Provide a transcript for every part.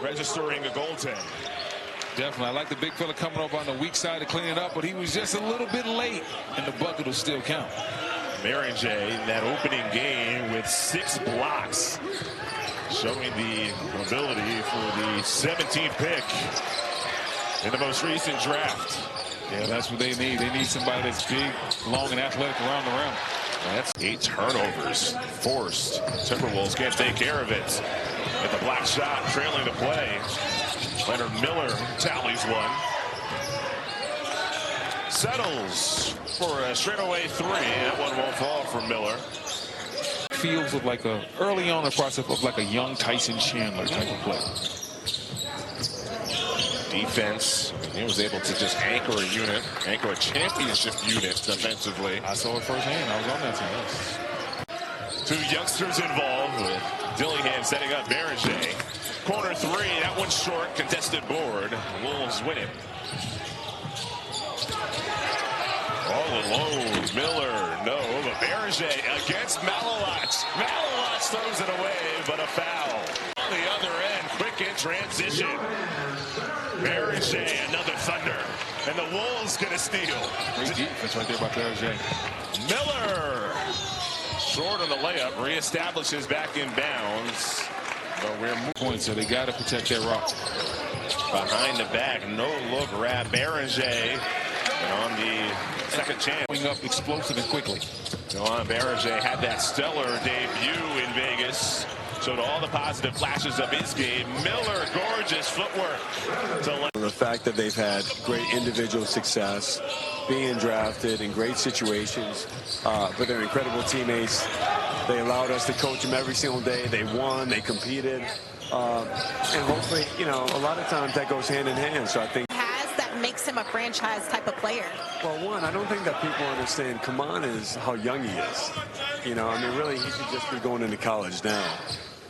registering a goaltend. Definitely. I like the big fella coming up on the weak side to clean it up, but he was just a little bit late, and the bucket will still count. Berenger in that opening game with 6 blocks, showing the ability for the 17th pick in the most recent draft. Yeah, that's what they need. They need somebody that's big, long, and athletic around the rim. That's 8 turnovers forced. Timberwolves can't take care of it. With the block shot trailing the play. Leonard Miller tallies one. Settles for a straightaway 3. That one won't fall for Miller. Feels of like early on in the process of like a young Tyson Chandler type of play. Defense, he was able to just anchor a unit, anchor a championship unit defensively. I saw it firsthand. I was on that team. Yes. 2 youngsters involved with Dillingham setting up Berenger. Corner 3, that one's short, contested board. Wolves win it. All alone, Miller, no, but Berenger against Malowatz. Malowatz throws it away, but a foul. On the other end, quick in transition. Berenger, another thunder, and the Wolves gonna steal. Great defense right there by Berenger. Miller, short on the layup, reestablishes back in bounds. But we're moving points, so they got to protect their rock. Behind the back, no look grab. Berenger on the second chance. Going up explosive and quickly. Johan Berenger had that stellar debut in Vegas. Showed all the positive flashes of his game. Miller, gorgeous footwork. The fact that they've had great individual success, being drafted in great situations, but they're incredible teammates. They allowed us to coach them every single day. They won, they competed, and hopefully, you know, a lot of times that goes hand in hand. So I think that makes him a franchise type of player. Well, one, I don't think that people understand Kaman is how young he is. You know, I mean, really, he should just be going into college now.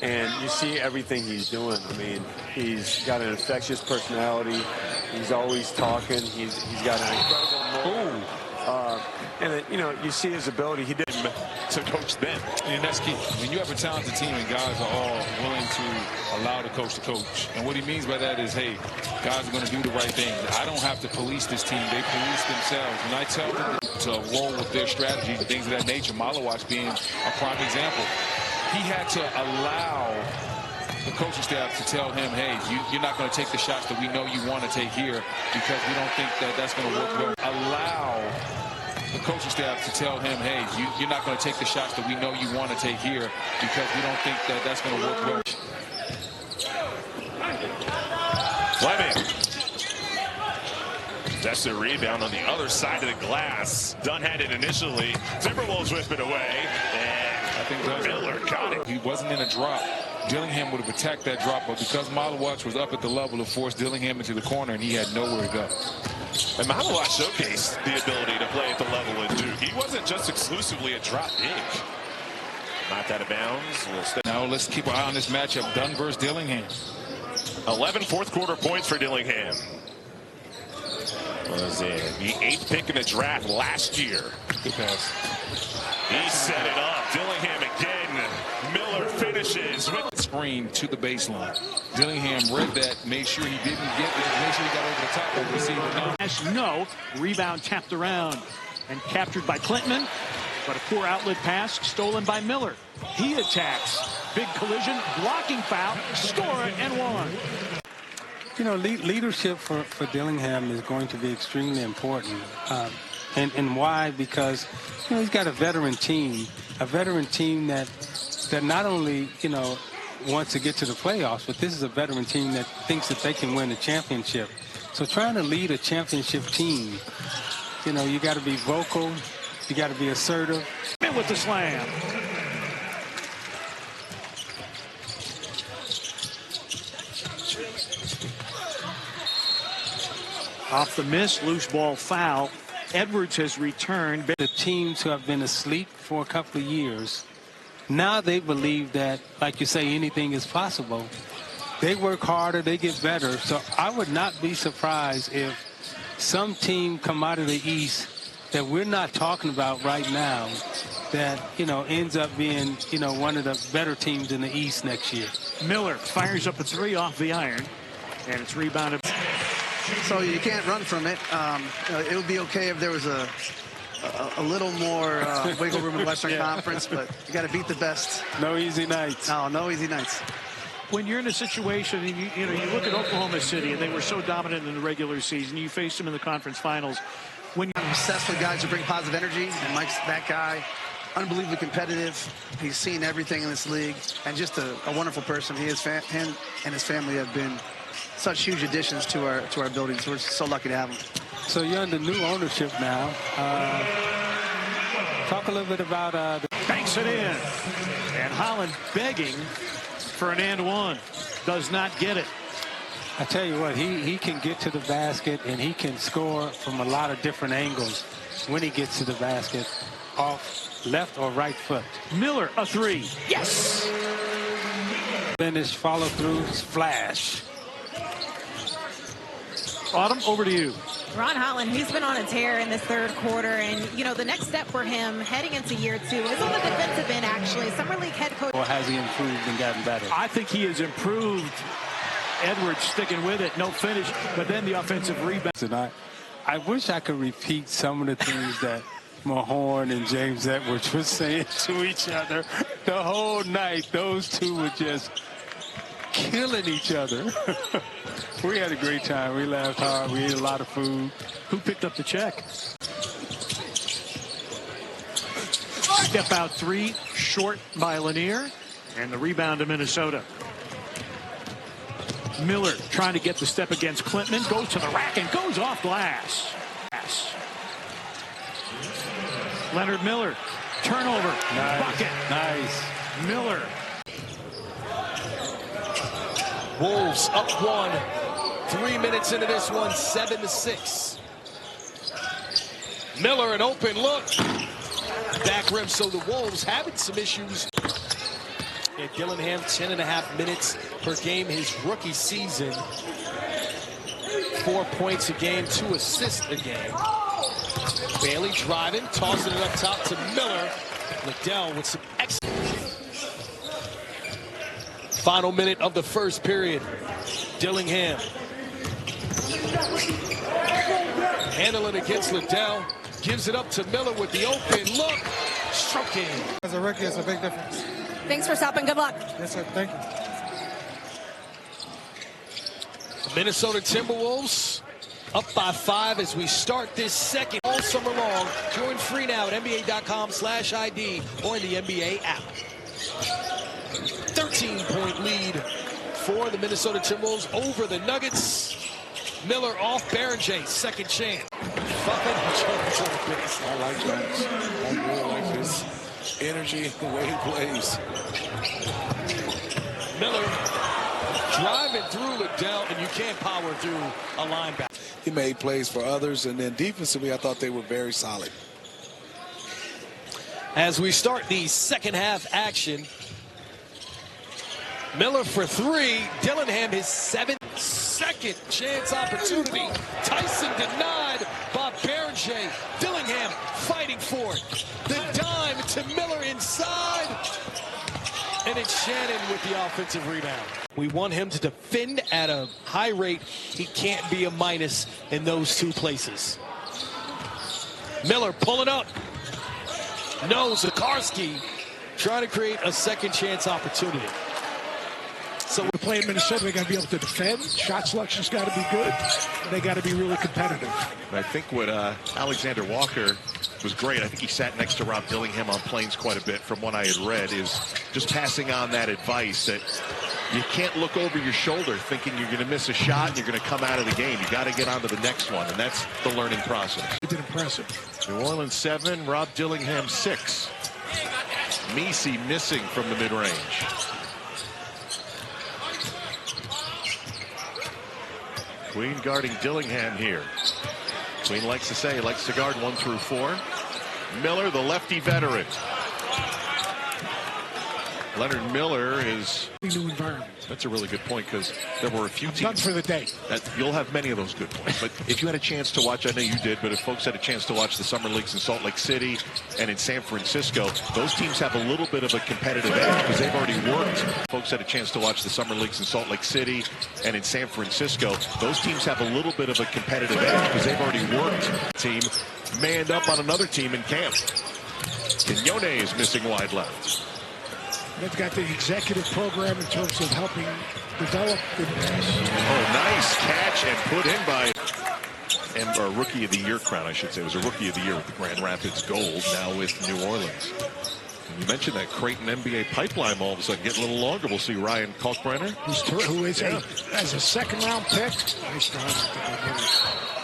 And you see everything he's doing. I mean, he's got an infectious personality. He's always talking. He's got an incredible move. And, you know, you see his ability. He did to coach them. And that's key. When you have a talented team and guys are all willing to allow the coach to coach. And what he means by that is, hey, guys are going to do the right thing. I don't have to police this team. They police themselves. When I tell them to roll with their strategies and things of that nature, Malowatz being a prime example, he had to allow the coaching staff to tell him, hey, you're not going to take the shots that we know you want to take here because we don't think that that's going to work well. Allow the coaching staff to tell him, hey, you're not going to take the shots that we know you want to take here because we don't think that that's going to work well. Fleming. That's the rebound on the other side of the glass. Dunn had it initially. Timberwolves whip it away. And I think Miller got it. He wasn't in a drop. Dillingham would have attacked that drop, but because Malowatz was up at the level, it forced Dillingham into the corner, and he had nowhere to go. And Malowatz showcased the ability to play at the level at Duke. He wasn't just exclusively a drop big. Not out of bounds. Now let's keep an eye on this matchup. Dunn versus Dillingham. 11 fourth-quarter points for Dillingham. Was it the 8th pick in the draft last year? Good pass. He set it up. Dillingham again. Miller finishes with screen to the baseline. Dillingham read that, made sure he didn't get it, made sure he got over the top of the receiver. No. Rebound tapped around and captured by Clinton, but a poor outlet pass stolen by Miller. He attacks. Big collision, blocking foul, score it, and one. You know, leadership for Dillingham is going to be extremely important. And why? Because, you know, he's got a veteran team that not only, you know, wants to get to the playoffs, but this is a veteran team that thinks that they can win a championship. So trying to lead a championship team, you know, you got to be vocal, you got to be assertive. And with the slam. Off the miss, loose ball foul. Edwards has returned. The teams who have been asleep for a couple of years, now they believe that, like you say, anything is possible. They work harder, they get better. So I would not be surprised if some team come out of the East that we're not talking about right now that, ends up being, one of the better teams in the East next year. Miller fires up a three off the iron, and it's rebounded. So you can't run from it. It would be okay if there was a little more wiggle room in the Western Conference, but you got to beat the best. No easy nights. No easy nights. When you're in a situation, and you look at Oklahoma City, and they were so dominant in the regular season, you faced them in the conference finals. When I'm obsessed with guys who bring positive energy, and Mike's that guy. Unbelievably competitive. He's seen everything in this league, and just a wonderful person. Him and his family have been such huge additions to our buildings. We're so lucky to have him. So you're under new ownership now. Talk a little bit about banks it in, and Holland begging for an and one, does not get it. I tell you what, he can get to the basket, and he can score from a lot of different angles when he gets to the basket, off left or right foot. Miller, a three. Yes! Finish, follow through, flash. Autumn, over to you. Ron Holland, he's been on a tear in this third quarter, and the next step for him heading into year 2 is on the defensive end. Actually, Summer League head coach. Or has he improved and gotten better? I think he has improved. Edwards sticking with it, no finish, but then the offensive rebound. And I wish I could repeat some of the things that Mahorn and James Edwards were saying to each other the whole night. Those two were just killing each other. We had a great time. We laughed hard. We ate a lot of food. Who picked up the check? Step out three, short by Lanier, and the rebound to Minnesota. Miller trying to get the step against Clinton, goes to the rack and goes off glass. Leonard Miller, turnover, bucket. Nice. Miller. Wolves up 1. 3 minutes into this one, 7-6. Miller, an open look. Back rim, so the Wolves having some issues. And Dillingham, 10.5 minutes per game his rookie season. 4 points a game, 2 assists a game. Bailey driving, tossing it up top to Miller. Liddell with some excellent. Final minute of the first period. Dillingham. Handling against Liddell. Gives it up to Miller with the open look. Stroking. As a rookie, it's a big difference. Thanks for stopping. Good luck. Yes, sir. Thank you. Minnesota Timberwolves up by 5 as we start this second all summer long. Join free now at NBA.com/ID or in the NBA app. 13-point lead for the Minnesota Timberwolves over the Nuggets. Miller off Berenger, second chance. I like Jones. I really like his energy, the way he plays. Miller driving through Liddell, and you can't power through a linebacker. He made plays for others, and then defensively, I thought they were very solid. As we start the second half action, Miller for 3. Dillingham his 7th second chance opportunity. Tyson denied by Berenger. Dillingham fighting for it. The dime to Miller inside. And it's Shannon with the offensive rebound. We want him to defend at a high rate. He can't be a minus in those 2 places. Miller pulling up. No, Zakarski trying to create a second chance opportunity. So we're playing Minnesota. They got to be able to defend. Shot selection's got to be good. And they got to be really competitive. I think what Alexander Walker was great. I think he sat next to Rob Dillingham on planes quite a bit from what I had read, is just passing on that advice that you can't look over your shoulder thinking you're going to miss a shot and you're going to come out of the game. You got to get on to the next one, and that's the learning process. He did impressive. New Orleans 7, Rob Dillingham 6. Messi missing from the mid-range. Queen guarding Dillingham here. Queen likes to say he likes to guard 1 through 4. Miller, the lefty veteran. Leonard Miller is new environment. That's a really good point, because there were a few teams. Done for the day. That you'll have many of those good points. But if you had a chance to watch, I know you did, but if folks had a chance to watch the summer leagues in Salt Lake City and in San Francisco, those teams have a little bit of a competitive edge because they've already worked. Folks had a chance to watch the summer leagues in Salt Lake City and in San Francisco, those teams have a little bit of a competitive edge because they've already worked. Team manned up on another team in camp. Quiñones is missing wide left. They've got the executive program in terms of helping develop good pass. Oh, nice catch and put in by a Rookie of the Year crown, I should say. It was a Rookie of the Year with the Grand Rapids Gold, now with New Orleans. And you mentioned that Creighton NBA pipeline all of a sudden getting a little longer. We'll see Ryan Kalkbrenner. Who is as a second-round pick. Nice job.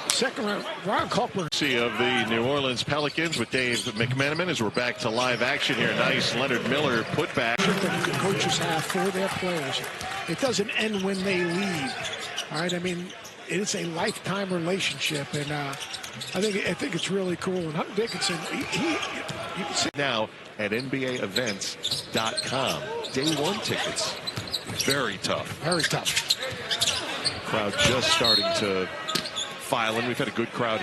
Second round, Ryan Kalkbrenner. Of the New Orleans Pelicans with Dave McMenamin as we're back to live action here. Nice Leonard Miller putback. That the coaches have for their players. It doesn't end when they leave. All right, I mean, it's a lifetime relationship, and I think it's really cool. And Hunter Dickinson, you can see now at NBAevents.com. Day one tickets, very tough. Very tough. Crowd just starting to file in. We've had a good crowd.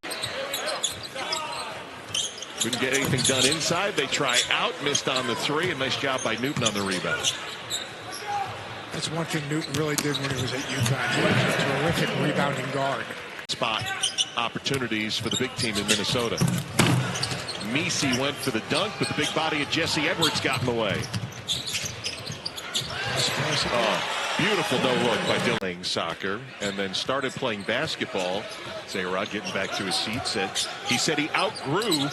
Couldn't get anything done inside. They try out, missed on the three, and nice job by Newton on the rebound. That's one thing Newton really did when he was at UConn. He was a terrific rebounding guard. Spot opportunities for the big team in Minnesota. Messi went for the dunk, but the big body of Jesse Edwards got in the way. Oh, beautiful no-look by Dylan. Playing soccer and then started playing basketball. Zayrod getting back to his seat he said he outgrew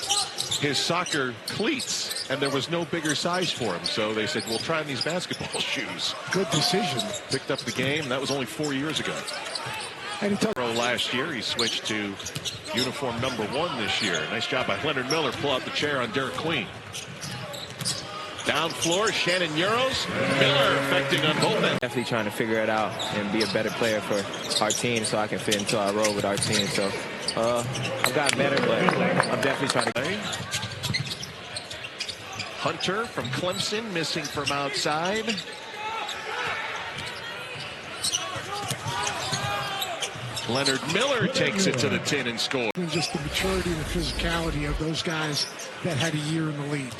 his soccer cleats and there was no bigger size for him. So they said, we'll try on these basketball shoes. Good decision. Picked up the game. That was only 4 years ago. And last year, he switched to uniform number 1 this year. Nice job by Leonard Miller. Pull out the chair on Derek Queen. Down floor, Shannon Euros. Miller affecting on both ends. Definitely trying to figure it out and be a better player for our team so I can fit into our role with our team. So I've got better, but I'm definitely trying to. Hunter from Clemson missing from outside. Leonard Miller takes it to the tin and scores. Just the maturity and the physicality of those guys that had a year in the league.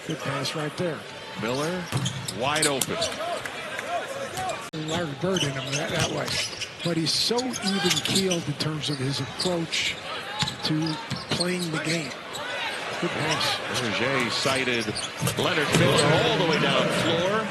Good pass right there. Miller wide open. Larry Bird in him that way. But he's so even-keeled in terms of his approach to playing the game. Good pass. Roger cited Leonard Miller all the way down floor.